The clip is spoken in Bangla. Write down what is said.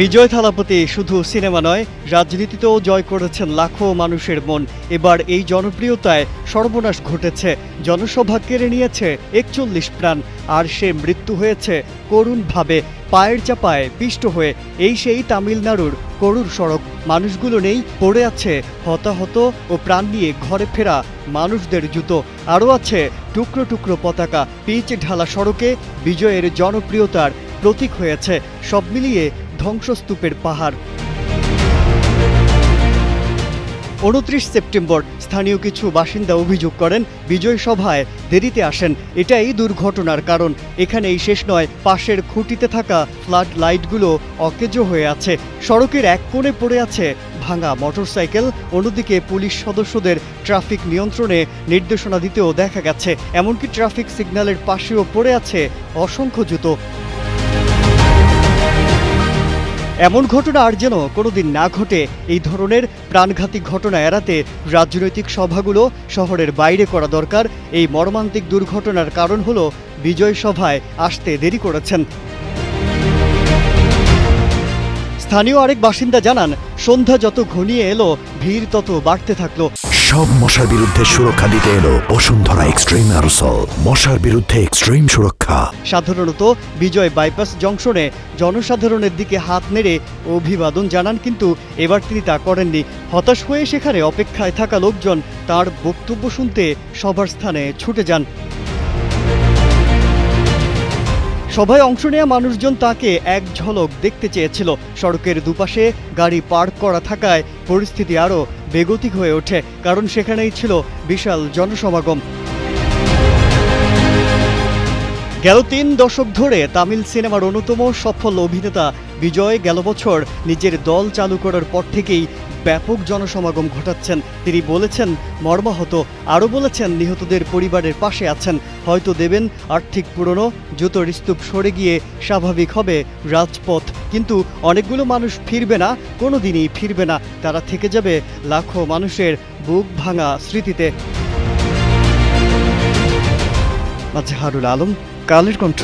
বিজয় থালাপতি শুধু সিনেমা নয়, রাজনীতিতেও জয় করেছেন লাখো মানুষের মন। এবার এই জনপ্রিয়তায় সর্বনাশ ঘটেছে। জনসভা কেড়ে নিয়েছে ৪১ প্রাণ, আর সে মৃত্যু হয়েছে করুণভাবে, পায়ের চাপায় পিষ্ট হয়ে। এই সেই তামিলনাড়ুর করুর সড়ক। মানুষগুলো নেই, পড়ে আছে হতাহত ও প্রাণ নিয়ে ঘরে ফেরা মানুষদের জুতো। আরও আছে টুকরো টুকরো পতাকা। পিচ ঢালা সড়কে বিজয়ের জনপ্রিয়তার প্রতীক হয়েছে। সব মিলিয়ে ধ্বংসস্তূপের পাহাড়। ২৯ সেপ্টেম্বর স্থানীয় কিছু বাসিন্দা অভিযোগ করেন, বিজয় সভায় দেরিতে আসেন। এটাই দুর্ঘটনার কারণ। এখানেই শেষ নয়, পাশের খুঁটিতে থাকা ফ্লাড লাইটগুলো অকেজো হয়ে আছে। সড়কের এক কোণে পড়ে আছে ভাঙা মোটরসাইকেল। অন্যদিকে পুলিশ সদস্যদের ট্রাফিক নিয়ন্ত্রণে নির্দেশনা দিতেও দেখা গেছে। এমনকি ট্রাফিক সিগন্যালের পাশেও পড়ে আছে অসংখ্য জুতো। এমন ঘটনা আর যেন কোনোদিন না ঘটে। এই ধরনের প্রাণঘাতী ঘটনা এড়াতে রাজনৈতিক সভাগুলো শহরের বাইরে করা দরকার। এই মর্মান্তিক দুর্ঘটনার কারণ হলো বিজয় সভায় আসতে দেরি করেছেন। স্থানীয় আরেক বাসিন্দা জানান, সন্ধ্যা যত ঘনিয়ে এলো ভিড় তত বাড়তে থাকলো। সব মশার বিরুদ্ধে সুরক্ষা দিতে এলো বসুন্ধরা এক্সট্রিম অ্যারোসল, মশার বিরুদ্ধে এক্সট্রিম সুরক্ষা। সাধারণত বিজয় বাইপাস জংশনে জনসাধারণের দিকে হাত নেড়ে অভিবাদন জানান, কিন্তু এবার তিনি তা করেননি। হতাশ হয়ে সেখানে অপেক্ষায় থাকা লোকজন তার বক্তব্য শুনতে সবার স্থানে ছুটে যান। সভায় অংশ নেওয়া মানুষজন তাকে এক ঝলক দেখতে চেয়েছিল। সড়কের দুপাশে গাড়ি পার্ক করা থাকায় পরিস্থিতি আরও বেগতিক হয়ে ওঠে, কারণ সেখানেই ছিল বিশাল জনসমাগম। গেল ৩ দশক ধরে তামিল সিনেমার অন্যতম সফল অভিনেতা বিজয় গেল বছর নিজের দল চালু করার পর থেকেই ব্যাপক জনসমাগম ঘটাচ্ছেন। তিনি বলেছেন মর্মাহত, আরও বলেছেন নিহতদের পরিবারের পাশে আছেন, হয়তো দেবেন আর্থিক পুরনো। জুতোর স্তূপ সরে গিয়ে স্বাভাবিক হবে রাজপথ, কিন্তু অনেকগুলো মানুষ ফিরবে না, কোনোদিনই ফিরবে না। তারা থেকে যাবে লাখো মানুষের বুক ভাঙা স্মৃতিতে। মাজহারুল আলম, কালের কণ্ঠ।